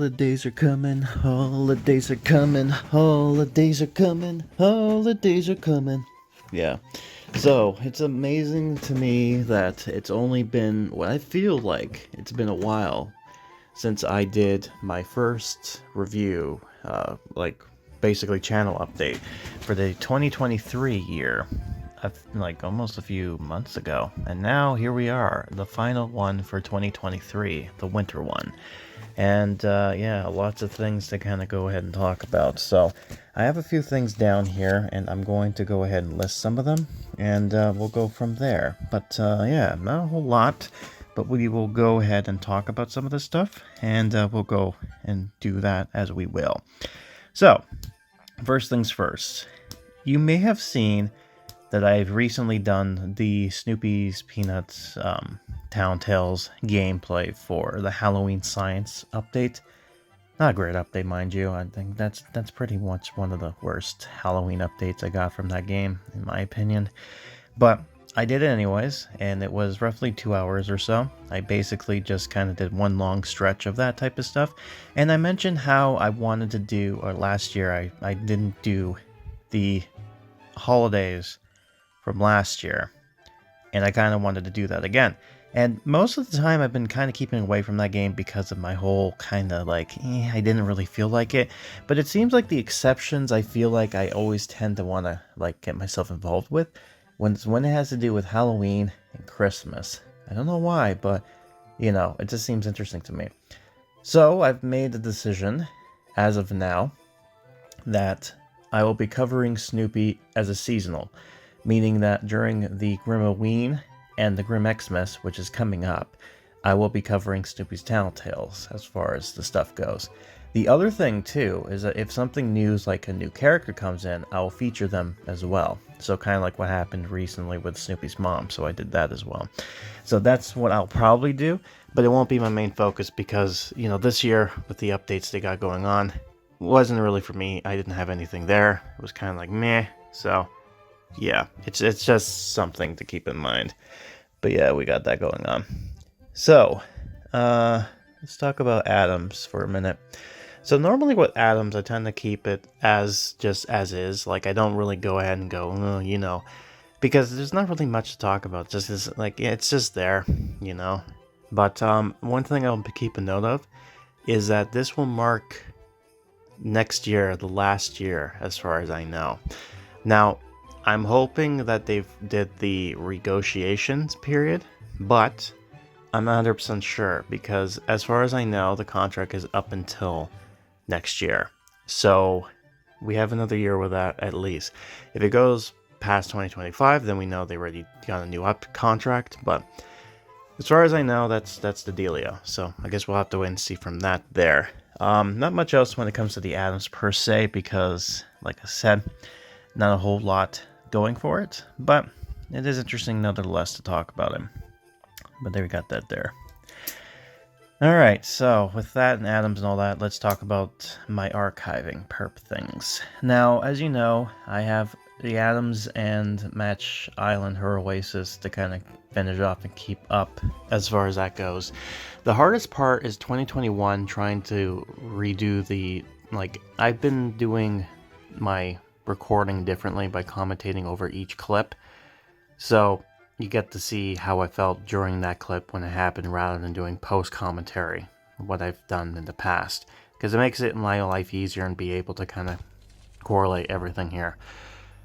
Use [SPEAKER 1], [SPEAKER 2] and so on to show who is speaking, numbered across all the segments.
[SPEAKER 1] Holidays are coming, holidays are coming, holidays are coming, holidays are coming. Yeah. So, it's amazing to me that it's only been what I feel like it's been a while since I did my first review, basically channel update for the 2023 year, like almost a few months ago. And now here we are, the final one for 2023, the winter one. And yeah, lots of things to kind of go ahead and talk about. So I have a few things down here, and I'm going to go ahead and list some of them, and we'll go from there. But yeah, not a whole lot, but we will go ahead and talk about some of this stuff, and we'll go and do that as we will. So, first things first. You may have seen that I've recently done the Snoopy's Peanuts Town Tales gameplay for the Halloween Science update. Not a great update, mind you. I think that's pretty much one of the worst Halloween updates I got from that game, in my opinion. But I did it anyways, and it was roughly 2 hours or so. I basically just kind of did one long stretch of that type of stuff. And I mentioned how I wanted to do, or last year I didn't do the holidays from last year, and I kind of wanted to do that again. And most of the time I've been kind of keeping away from that game because of my whole kind of like, I didn't really feel like it. But it seems like the exceptions I feel like I always tend to want to like get myself involved with when it has to do with Halloween and Christmas. I don't know why, but you know, it just seems interesting to me. So I've made the decision as of now that I will be covering Snoopy as a seasonal, meaning that during the Grimoween and the Grimxmas, which is coming up, I will be covering Snoopy's Town Tales as far as the stuff goes. The other thing, too, is that if something new, like a new character comes in, I will feature them as well. So kind of like what happened recently with Snoopy's mom, so I did that as well. So that's what I'll probably do, but it won't be my main focus because, you know, this year, with the updates they got going on, wasn't really for me. I didn't have anything there. It was kind of like, meh, so yeah, it's just something to keep in mind. But yeah, we got that going on. So, let's talk about Addams for a minute. So normally with Addams, I tend to keep it as is. Like, I don't really go ahead and go, oh, you know, because there's not really much to talk about. Just is like, it's just there, you know. But one thing I'll keep a note of is that this will mark next year, the last year, as far as I know. Now, I'm hoping that they did the negotiations period, but I'm not 100% sure because as far as I know, the contract is up until next year. So we have another year with that at least. If it goes past 2025, then we know they already got a new contract, but as far as I know, that's the dealio. So I guess we'll have to wait and see from that there. Not much else when it comes to the Addams per se because, like I said, not a whole lot going for it, but it is interesting nonetheless to talk about him. But there we got that there. Alright, so with that and Addams and all that, let's talk about my archiving perp things. Now, as you know, I have the Addams and Match Island Her Oasis to kind of finish off and keep up as far as that goes. The hardest part is 2021 trying to redo the, like, I've been doing my recording differently by commentating over each clip, so you get to see how I felt during that clip when it happened rather than doing post commentary, what I've done in the past, because it makes it in my life easier and be able to kind of correlate everything here.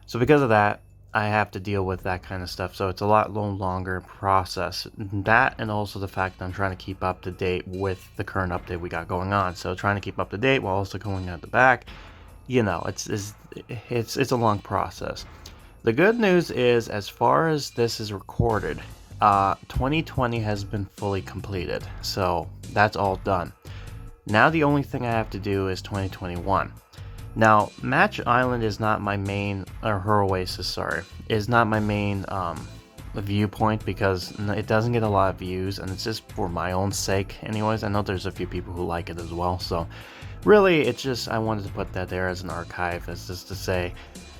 [SPEAKER 1] So because of that, I have to deal with that kind of stuff, so it's a lot longer process. That, and also the fact that I'm trying to keep up to date with the current update we got going on, so trying to keep up to date while also going at the back, you know, it's a long process. The good news is, as far as this is recorded, 2020 has been fully completed, so that's all done. Now the only thing I have to do is 2021. Now, Match Island is not my main, or Her Oasis, sorry, is not my main viewpoint because it doesn't get a lot of views, and it's just for my own sake anyways. I know there's a few people who like it as well, so really it's just I wanted to put that there as an archive, as just to say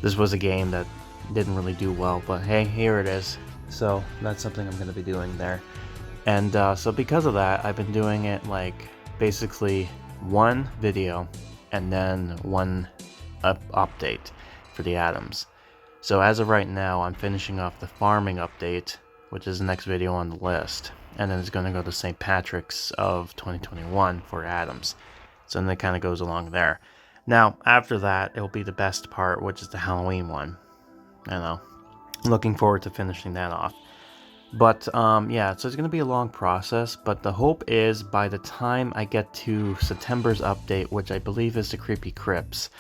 [SPEAKER 1] this was a game that didn't really do well, but hey, here it is. So that's something I'm going to be doing there. And so because of that, I've been doing it like basically one video and then one update for the Addams. So as of right now, I'm finishing off the farming update, which is the next video on the list, and then it's going to go to St. Patrick's of 2021 for Addams. So then it kind of goes along there. Now, after that, it'll be the best part, which is the Halloween one. I know. Looking forward to finishing that off. But, yeah, so it's going to be a long process, but the hope is by the time I get to September's update, which I believe is the Creepy Crypts,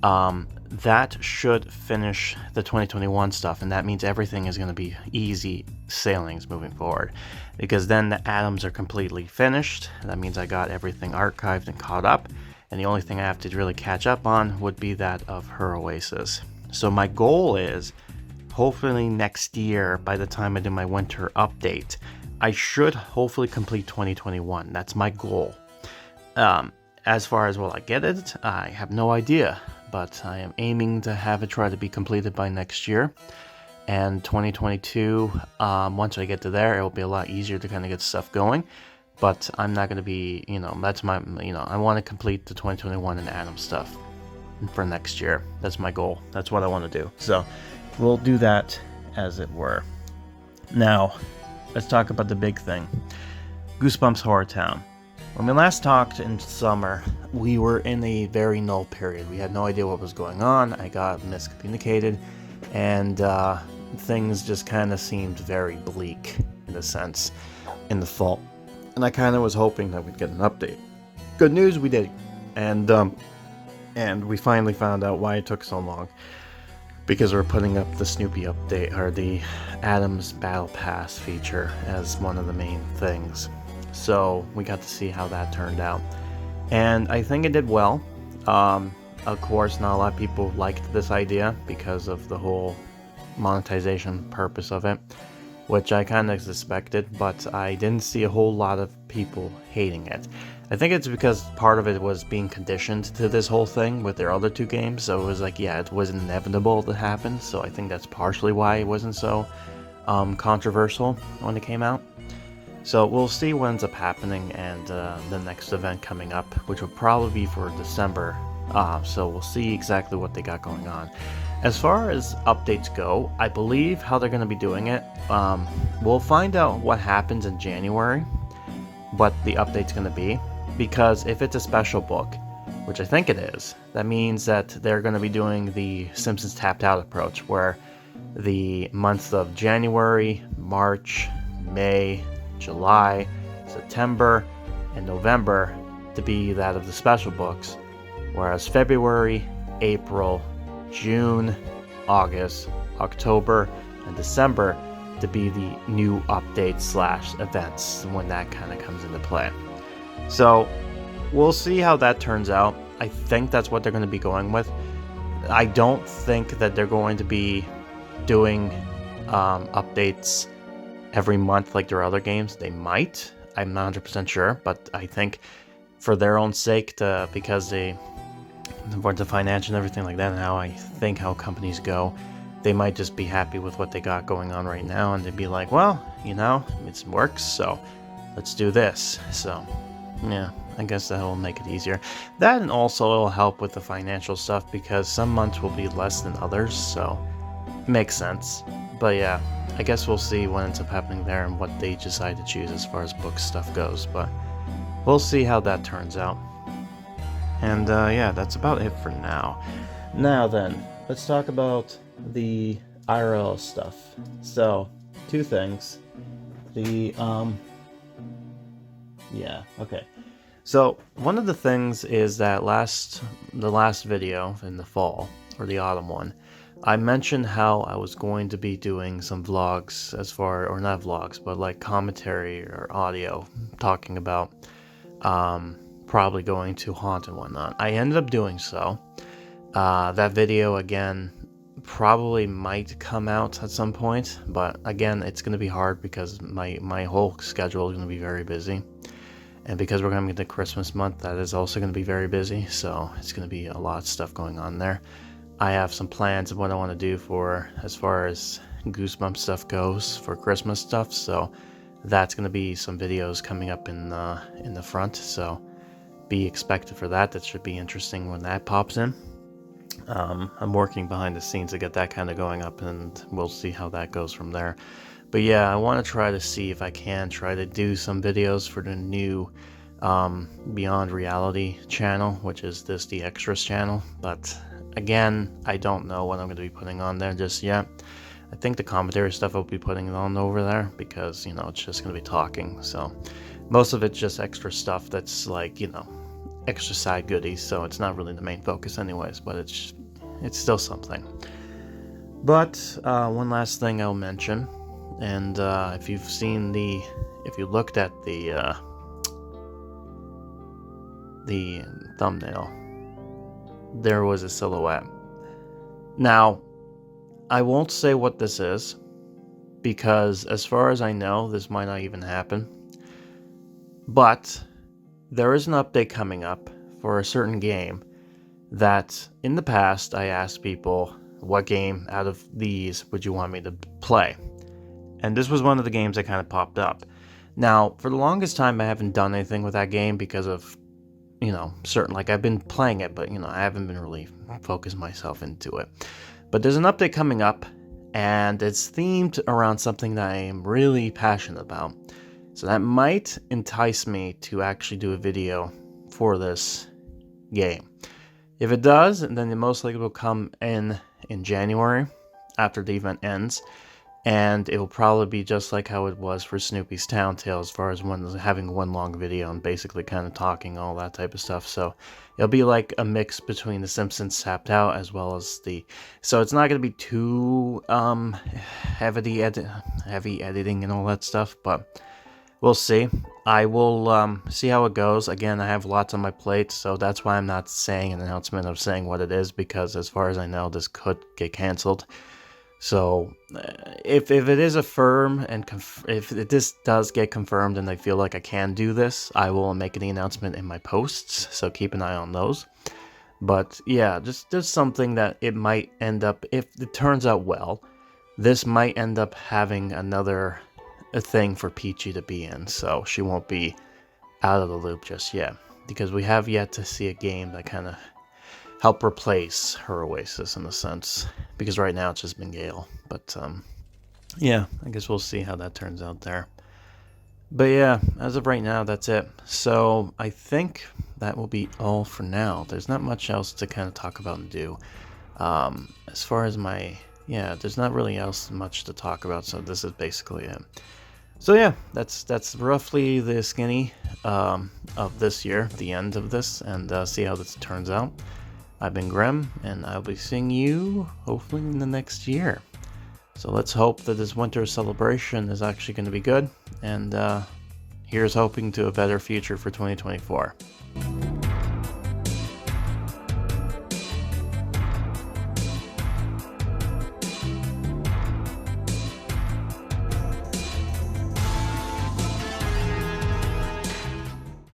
[SPEAKER 1] that should finish the 2021 stuff, and that means everything is going to be easy sailings moving forward, because then the Addams are completely finished. That means I got everything archived and caught up, and the only thing I have to really catch up on would be that of her Oasis. So my goal is, hopefully next year, by the time I do my winter update, I should hopefully complete 2021. That's my goal. As far as will I get it, I have no idea, but I am aiming to have it try to be completed by next year. And 2022, once I get to there, it will be a lot easier to kind of get stuff going. But I'm not going to be, that's my, I want to complete the 2021 and Addams stuff for next year. That's my goal. That's what I want to do. So we'll do that as it were. Now, let's talk about the big thing. Goosebumps HorrorTown. When we last talked in summer, we were in a very null period. We had no idea what was going on. I got miscommunicated, and things just kind of seemed very bleak, in a sense, in the fall. And I kind of was hoping that we'd get an update. Good news, we did. And we finally found out why it took so long. Because we're putting up the Snoopy update, or the Addams Battle Pass feature, as one of the main things. So we got to see how that turned out. And I think it did well. Of course, not a lot of people liked this idea because of the whole monetization purpose of it, which I kind of suspected, but I didn't see a whole lot of people hating it. I think it's because part of it was being conditioned to this whole thing with their other two games, so it was like, yeah, it was inevitable to happen, so I think that's partially why it wasn't so controversial when it came out. So we'll see what ends up happening, and the next event coming up, which will probably be for December, so we'll see exactly what they got going on. As far as updates go, I believe how they're going to be doing it, we'll find out what happens in January, what the update's going to be, because if it's a special book, which I think it is, that means that they're going to be doing the Simpsons Tapped Out approach, where the months of January, March, May, July, September, and November to be that of the special books, whereas February, April, June, August, October, and December to be the new updates / events when that kind of comes into play. So we'll see how that turns out. I think that's what they're going to be going with. I don't think that they're going to be doing updates every month like their other games. They might. I'm not 100% sure, but I think for their own sake, because for the financial and everything like that, and how companies go, they might just be happy with what they got going on right now, and they'd be like, well, it works, so let's do this. So, yeah, I guess that will make it easier. That, and also it'll help with the financial stuff, because some months will be less than others, so it makes sense. But yeah, I guess we'll see what ends up happening there and what they decide to choose as far as book stuff goes, but we'll see how that turns out. And yeah, that's about it for now. Now then, let's talk about the IRL stuff. So, two things. Yeah, okay. So, one of the things is that the last video in the fall, or the autumn one, I mentioned how I was going to be doing some vlogs or not vlogs, but like commentary or audio, talking about probably going to haunt and whatnot. I ended up doing so. That video, again, probably might come out at some point, but again, it's going to be hard because my whole schedule is going to be very busy. And because we're going to get the Christmas month, that is also going to be very busy, so it's going to be a lot of stuff going on there. I have some plans of what I want to do as far as Goosebumps stuff goes for Christmas stuff, so that's going to be some videos coming up in the front. So be expected for that. That should be interesting when that pops in. I'm working behind the scenes to get that kind of going up, and we'll see how that goes from there. But yeah, I want to try to see if I can try to do some videos for the new Beyond Reality channel, which is the Extras channel. But again, I don't know what I'm going to be putting on there just yet. I think the commentary stuff I'll be putting on over there because, you know, it's just going to be talking. So most of it's just extra stuff that's like, you know, extra side goodies. So it's not really the main focus anyways, but it's still something. But one last thing I'll mention, and if you looked at the thumbnail, there was a silhouette. Now, I won't say what this is, because as far as I know, this might not even happen. But there is an update coming up for a certain game that in the past I asked people, what game out of these would you want me to play? And this was one of the games that kind of popped up. Now, for the longest time, I haven't done anything with that game because of, you know, like I've been playing it, but, you know, I haven't been really focused myself into it. But there's an update coming up, and it's themed around something that I am really passionate about. So that might entice me to actually do a video for this game. If it does, then it most likely will come in January after the event ends. And it will probably be just like how it was for Snoopy's Town Tale, as far as having one long video and basically kind of talking, all that type of stuff. So it'll be like a mix between The Simpsons Tapped Out as well as so it's not going to be too heavy editing and all that stuff, but we'll see. I will see how it goes. Again, I have lots on my plate, so that's why I'm not saying an announcement of saying what it is, because as far as I know, this could get canceled. So if it is a firm, and if this does get confirmed and I feel like I can do this, I will make the announcement in my posts, so keep an eye on those. But yeah, just something that it might end up, if it turns out well, this might end up having a thing for Peachy to be in, so she won't be out of the loop just yet, because we have yet to see a game that kind of help replace her Oasis in a sense, because right now it's just been Gale. But yeah, I guess we'll see how that turns out there. But yeah, as of right now, that's it. So I think that will be all for now. There's not much else to kind of talk about and do. As far as there's not really else much to talk about, so this is basically it. So yeah, that's roughly the skinny of this year, the end of this, and see how this turns out. I've been Grim, and I'll be seeing you hopefully in the next year. So let's hope that this winter celebration is actually going to be good, and here's hoping to a better future for 2024.